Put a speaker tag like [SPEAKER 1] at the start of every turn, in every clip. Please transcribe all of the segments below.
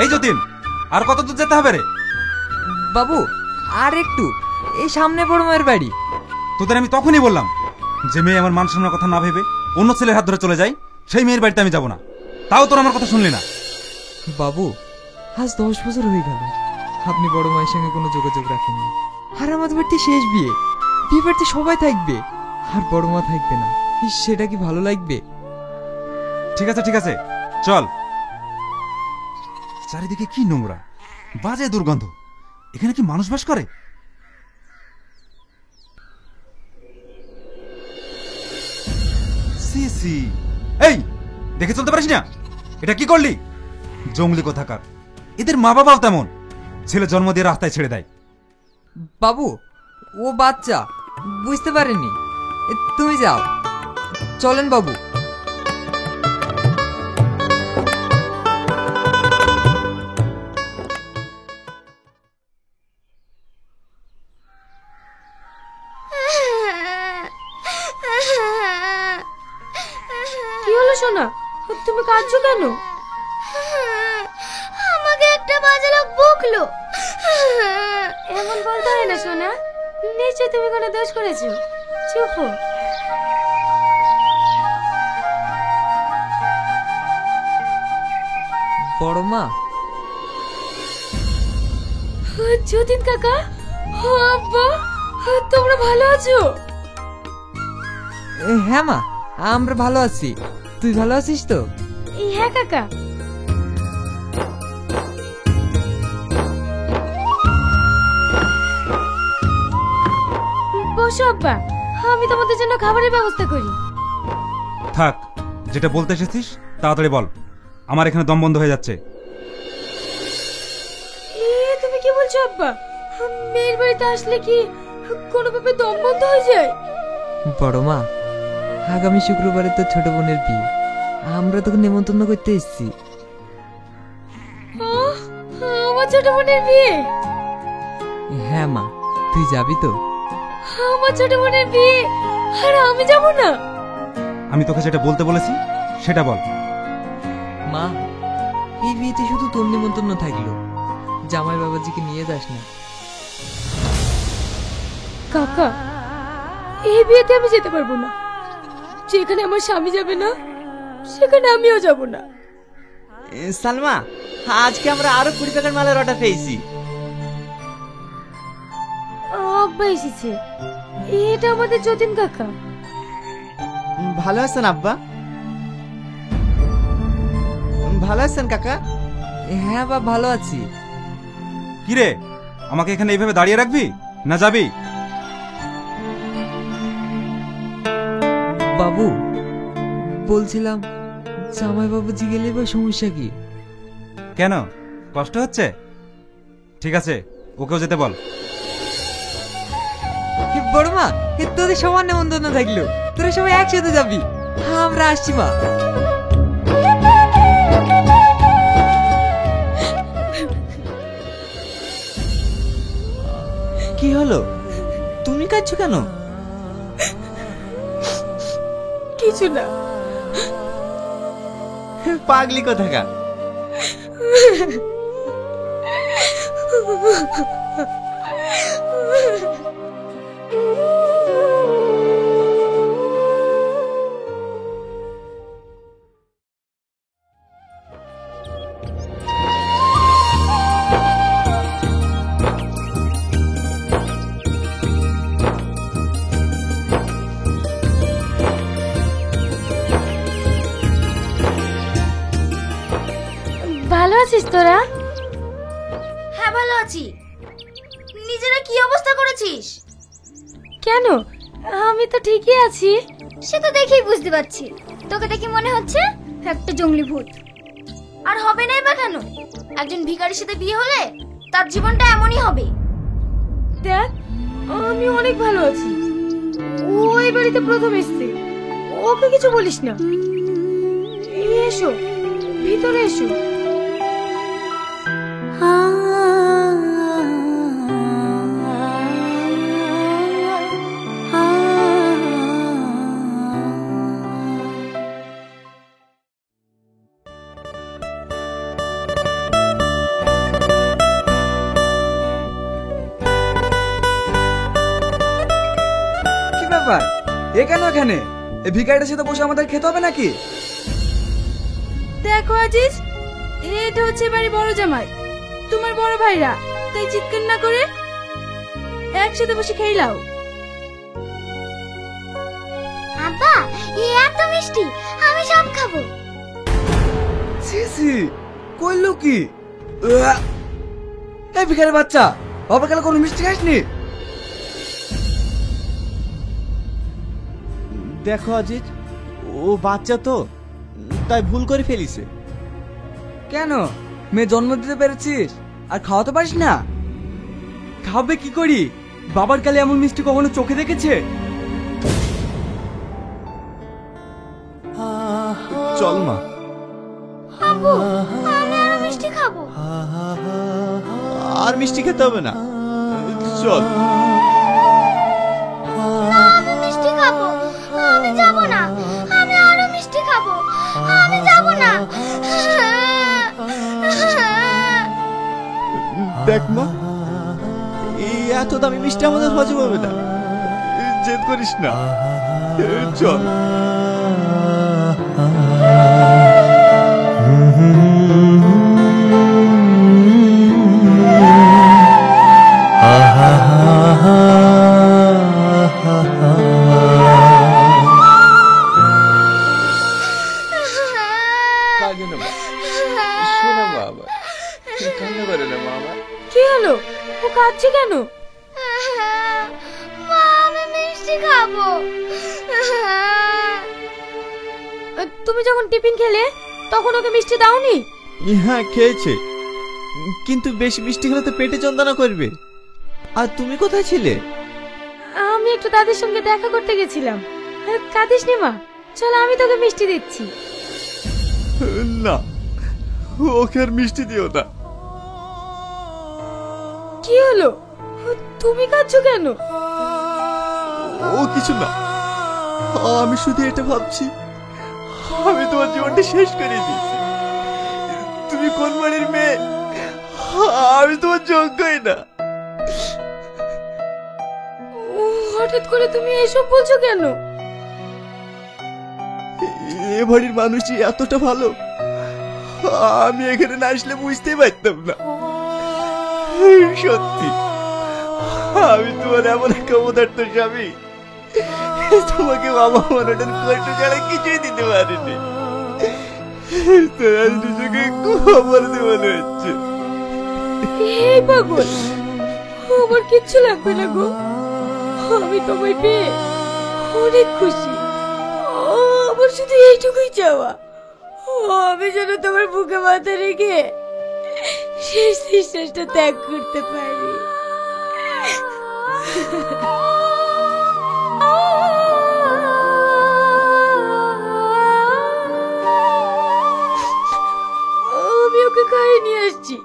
[SPEAKER 1] এই যতীন, আর কত দূর যেতে হবে রে?
[SPEAKER 2] বাবু আর একটু, এই সামনে বড় মায়ের বাড়ি।
[SPEAKER 1] তোদের আমি তখনই বললাম যে মেয়ে আমার মান সম্মানের কথা না ভেবে অন্য ছেলের হাত ধরে চলে যায়, সেই মেয়ের বাড়িতে আমি যাব না। তাও তোর আমার কথা শুনলি না।
[SPEAKER 2] বাবু আজ 10 বছর হয়ে গেল আপনি বড় মায়ের সঙ্গে কোনো যোগাযোগ রাখেননি। আর আমাদের বাড়িতে শেষ বিয়ে, বিয়ে বাড়িতে সবাই থাকবে আর বড় মা থাকবে না, সেটা কি ভালো লাগবে?
[SPEAKER 1] ঠিক আছে ঠিক আছে, চল। চারিদিকে কি নোংরা, বাজে দুর্গন্ধ। এখানে কি মানুষ বাস করে? সি সি, এই দেখে চলতে পারিস না? এটা কি করলি? জঙ্গলি কোথাকার। এদের মা বাবাও তেমন, ছেলে জন্ম দিয়ে রাস্তায় ছেড়ে দেয়।
[SPEAKER 2] বাবু ও বাচ্চা, বুঝতে পারেনি। তুমি যাও, চলেন বাবু।
[SPEAKER 3] কি হলো সোনা, তুমি কাঁদছো কেন? আমাকে একটা বাজে লোক বকলো। এমন বলতে হয় না সোনা, নিশ্চয় তুমি কোনো দোষ করেছো। চুপ হো।
[SPEAKER 2] বড় মা,
[SPEAKER 3] যতীন কাকা, আব্বা, তোমরা ভালো আছো?
[SPEAKER 2] হ্যাঁ মা, আমরা ভালো আছি। তুই ভালো আছিস তো?
[SPEAKER 3] হ্যাঁ কাকা। বসো আব্বা, আমি তোমাদের জন্য খাবারের ব্যবস্থা করি।
[SPEAKER 1] থাক, যেটা বলতে এসেছিস তাড়াতাড়ি বল, আমার এখানে দম বন্ধ হয়ে যাচ্ছে।
[SPEAKER 3] তুমি কি বলছো আব্বা? মেয়ের বাড়িতে আসলে কি কোনোভাবে দম বন্ধ হয়ে যায়?
[SPEAKER 2] বড় মা, আগামী শুক্রবারে তো ছোট বোনের বিয়ে, আমরা তোকে নেমন্তন্ন করতে এসেছি।
[SPEAKER 3] আমার ছোট বোনের বিয়ে?
[SPEAKER 2] হ্যাঁ মা, তুই যাবি তো?
[SPEAKER 3] আমার ছোট বোনের বিয়ে আর আমি যাব না?
[SPEAKER 1] আমি তোকে যেটা বলতে বলেছি সেটা বল।
[SPEAKER 2] মা, এই বিয়েতে শুধু তোর নিমন্ত্রণ থাকলো, জামাই বাবাজিকে নিয়ে যাস না।
[SPEAKER 3] কাকা, এই বিয়েতে আমি যেতে পারবো না। যেখানে আমার স্বামী যাবে না সেখানে আমিও যাব না।
[SPEAKER 4] সালমা, আজকে আমরা আরো 20 প্যাকেট মালের অর্ডার পেয়েছি।
[SPEAKER 3] আব্বা এসেছে, এটা আমাদের যতীন কাকা।
[SPEAKER 4] ভালো আছেন আব্বা? ভালো আছেন কাকা?
[SPEAKER 2] হ্যাঁ বা ভালো আছি।
[SPEAKER 1] কিরে, আমাকে এখানে এইভাবে দাঁড়িয়ে রাখবি না যাবি?
[SPEAKER 2] বাবু বলছিলাম, জামাই বাবুজি গেলে বা সমস্যা কি?
[SPEAKER 1] কেন, কষ্ট হচ্ছে? ঠিক আছে, ওকেও যেতে বল।
[SPEAKER 2] বড় মা, তোদের সবার নেমন্তন্ন থাকলো, তোরা সবাই একসাথে যাবি। আমরা আসছি মা।
[SPEAKER 4] কি হলো, তুমি কাঁদছো কেন?
[SPEAKER 3] কিছু না।
[SPEAKER 4] পাগলি কোথাকার।
[SPEAKER 3] ভালো আছিস তোরা? হ্যাঁ ভালো আছি। নিজেরা কি অবস্থা করেছিস? কেন, আমি তো ঠিকই আছি।
[SPEAKER 5] সে তো দেখেই বুঝতে পারছি, তোকে দেখে মনে হচ্ছে একটা জঙ্গলি ভূত।
[SPEAKER 3] আর হবে নাই বা কেন? একজন ভিখারির সাথে বিয়ে হলে তার জীবনটা এমনই হবে। দেখ, আমি অনেক ভালো আছি। ও এই বাড়িতে প্রথম এসেছে, ওকে কিছু বলিস না। এসো, ভিতরে এসো।
[SPEAKER 6] এ কেন এখানে? এই ভিখারিটার সাথে বসে আমাদের খেতে হবে নাকি?
[SPEAKER 3] দেখো আজিজ, এটা হচ্ছে বাড়ি বড় জামাই, তোমার বড় ভাইরা, তাই চিৎকার না করে একসাথে বসে খেয়ে নাও।
[SPEAKER 5] আব্বা, এ এত মিষ্টি, আমি সব খাবো।
[SPEAKER 6] ছি ছি, কইলো কি? এই ভিখারি বাচ্চা, বাবা কাল কোনো মিষ্টি খাসনি?
[SPEAKER 4] দেখো আজিজ, ও বাচ্চা তো, তাই ভুল করে ফেলিছে।
[SPEAKER 6] কেন, মেয়ে জন্ম দিতে পেরেছিস আর খাওয়াতে পারিস না? খাবে কি করি? বাবার কালে এমন মিষ্টি কখনো চোখে দেখেছে?
[SPEAKER 4] চল মা।
[SPEAKER 5] আব্বু, আমি আরো মিষ্টি খাবো।
[SPEAKER 4] আর মিষ্টি খেতে হবে না, চল।
[SPEAKER 5] না, আমি মিষ্টি খাবো। আমি যাব না, আমি আরো মিষ্টি খাবো। আমি যাব না।
[SPEAKER 4] দেখ মা, এই এত দামি মিষ্টি আমাদের হজম হবে না, জেদ করিস না, চল।
[SPEAKER 3] কি হলো? ও কাঁদছে কেন?
[SPEAKER 5] মা, আমি মিষ্টি খাবো।
[SPEAKER 3] তুমি যখন টিফিন খেলে তখন ওকে মিষ্টি দাওনি?
[SPEAKER 4] হ্যাঁ খেয়েছে, কিন্তু বেশি মিষ্টি খেলে তো পেটে যন্ত্রণা করবে। আর তুমি কোথায় ছিলে?
[SPEAKER 3] আমি একটু দাদির সঙ্গে দেখা করতে গেছিলাম। কাঁদিস নি মা, চল আমি তোকে মিষ্টি দিচ্ছি।
[SPEAKER 4] না, ওকে আর মিষ্টি দিও না।
[SPEAKER 3] কি হলো? তুমি কাঁদছো কেন?
[SPEAKER 4] ও কিছু না, আমি শুধু এটা ভাবছি, আমি তোমার জীবনটা শেষ করে দিয়েছি। তুমি কোন বাড়ির মেয়ে, আমি তোমার যোগ্যই না।
[SPEAKER 3] হঠাৎ করে তুমি এসব বলছো কেন?
[SPEAKER 4] এ বাড়ির মানুষই এতটা ভালো, আমি এখানে না আসলে বুঝতেই পারতাম না। সত্যি, আমি তোমার এমন ক্ষমতার্থ স্বামী, তোমাকে বাবা মানানোর কষ্ট ছাড়া কিছুই দিতে পারিনি। তোর আজ নিজেকে খবর দিয়ে মনে হচ্ছে।
[SPEAKER 3] এই পাগল, আমার কিচ্ছু লাগবে না গো, আমি তোমায় পেয়ে অনেক খুশি। আমার শুধু এইটুকুই চাওয়া, আমি যেন তোমার বুকে মাথা রেখে শেষ নিঃশ্বাসটা ত্যাগ করতে পারি। আমি ওকে খাইয়ে নিয়ে আসছি,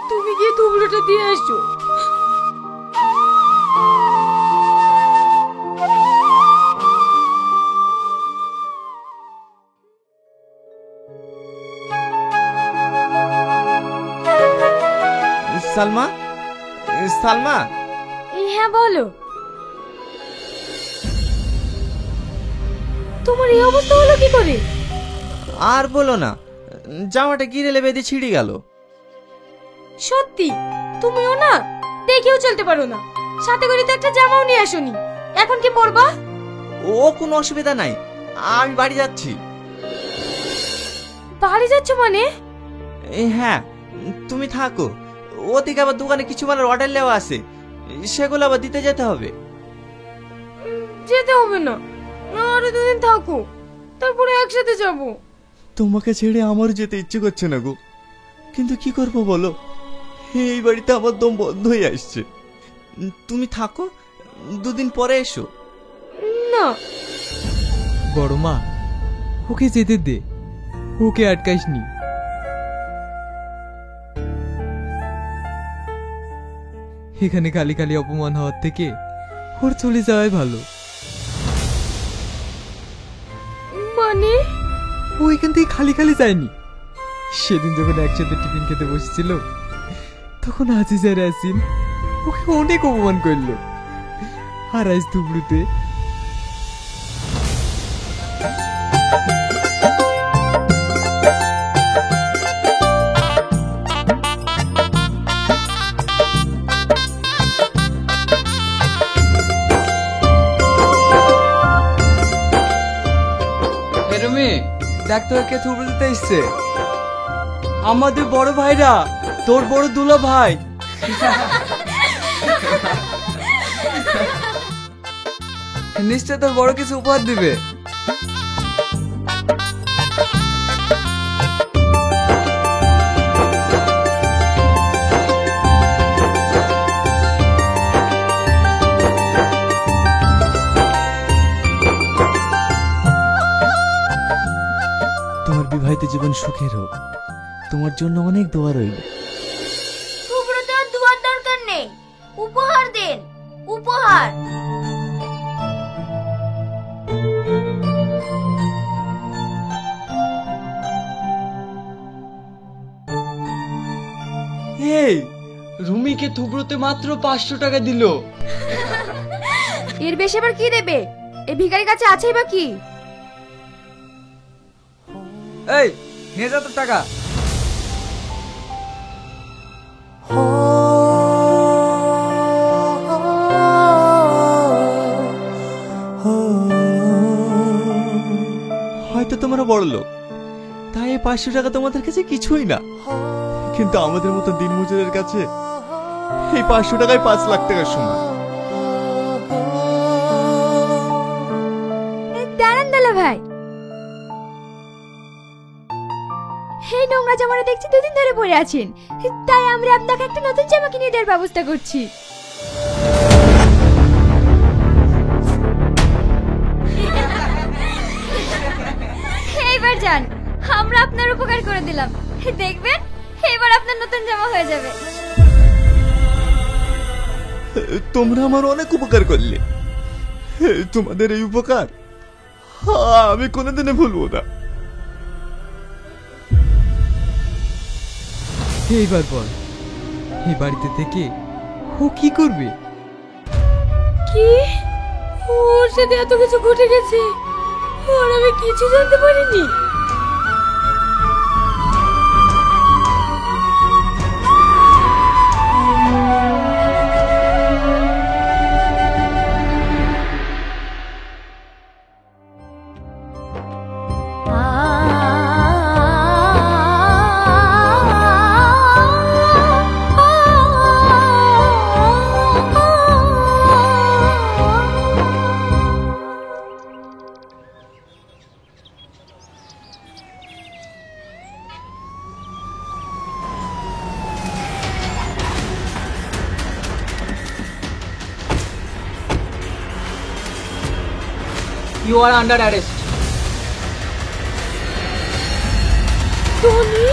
[SPEAKER 3] তুমি গিয়ে তুবড়োটা দিয়ে আসো।
[SPEAKER 4] সালমা, সালমা।
[SPEAKER 3] হ্যাঁ বলো। তোমার এই অবস্থা হলো কি করে?
[SPEAKER 4] আর বলো না, জামাটা গিরেলে বেঁধে ছিঁড়ে গেল।
[SPEAKER 3] সত্যি? তুমিও না দেখেও চলতে পারো না, সাথে করে তো একটা জামাও নিয়ে আসোনি, এখন কি পরবা?
[SPEAKER 4] ও কোনো অসুবিধা নাই, আমি বাড়ি যাচ্ছি।
[SPEAKER 3] বাড়ি যাচ্ছ মানে?
[SPEAKER 4] হ্যাঁ, তুমি থাকো, ওদিকে আবার দোকানে কিছু মালের অর্ডার নেওয়া আছে, সেগুলো আবার দিতে যেতে হবে।
[SPEAKER 3] যেতে হবে না, আরো দুদিন থাকো, তারপরে একসাথে যাব।
[SPEAKER 4] তোমাকে ছেড়ে আমার যেতে ইচ্ছে করছে না গো, কিন্তু কি করবো বলো, এই বাড়িতে আমার দম বন্ধ হয়ে আসছে। তুমি থাকো, দুদিন পরে এসো।
[SPEAKER 3] না।
[SPEAKER 2] বড় মা, ওকে যেতে দে, ওকে আটকাইসনি। এখানে খালি খালি অপমান হওয়ার থেকে ওর চলে যাওয়াই ভালো।
[SPEAKER 3] মানে?
[SPEAKER 2] ও এখান থেকে খালি খালি যায়নি। সেদিন যখন একসাথে টিফিন খেতে বসেছিল, তখন আজিজ আর আসিন ওকে অনেক অপমান করলো। আর আজ দুবড়ুতে
[SPEAKER 6] রুমি, দেখ তোর কে থুবড়ে দিতে এসছে। আমাদের বড় ভাইরা, তোর বড় দুলা ভাই। নিশ্চয় তোর বড় কিছু উপহার দিবে।
[SPEAKER 4] তোমার বিবাহিত জীবন সুখের হোক, তোমার জন্য অনেক দোয়া রইল।
[SPEAKER 3] সুব্রত আর দুয়ার দরকার নেই, উপহার দেন, উপহার।
[SPEAKER 6] এই রুমিকে থুবড়োতে মাত্র 500 টাকা দিল।
[SPEAKER 3] এর বেশি আবার কি দেবে? এই ভিখারির কাছে আছেই বা কি?
[SPEAKER 6] এই নিয়ে যা তোর টাকা।
[SPEAKER 4] হয়তো তোমরা বড় লোক, তাই এই 500 টাকা তোমাদের কাছে কিছুই না, কিন্তু আমাদের মতো দিনমজুরের কাছে এই 500 টাকায় 5 লাখ টাকার সমান।
[SPEAKER 3] দাঁড়ান দালা ভাই, এই নোংরা জামাটা দেখছি 2 দিন ধরে পরে আছেন, তাই আমরা আপনাকে একটা নতুন জামা কিনে দেওয়ার ব্যবস্থা করছি। এইবার যান, আমরা আপনার উপকার করে দিলাম, দেখবেন এবার আপনার নতুন জামা হয়ে যাবে।
[SPEAKER 4] তোমরা আমার অনেক উপকার করলে, তোমাদের এই উপকার আমি কোনোদিনও ভুলবো না।
[SPEAKER 2] এইবার বল, এই বাড়িতে থেকে ও কি করবে?
[SPEAKER 3] কি? ওর সাথে এত কিছু ঘটে গেছে, আর আমি কিছু জানতে পারিনি।
[SPEAKER 6] You are under arrest.
[SPEAKER 3] Tony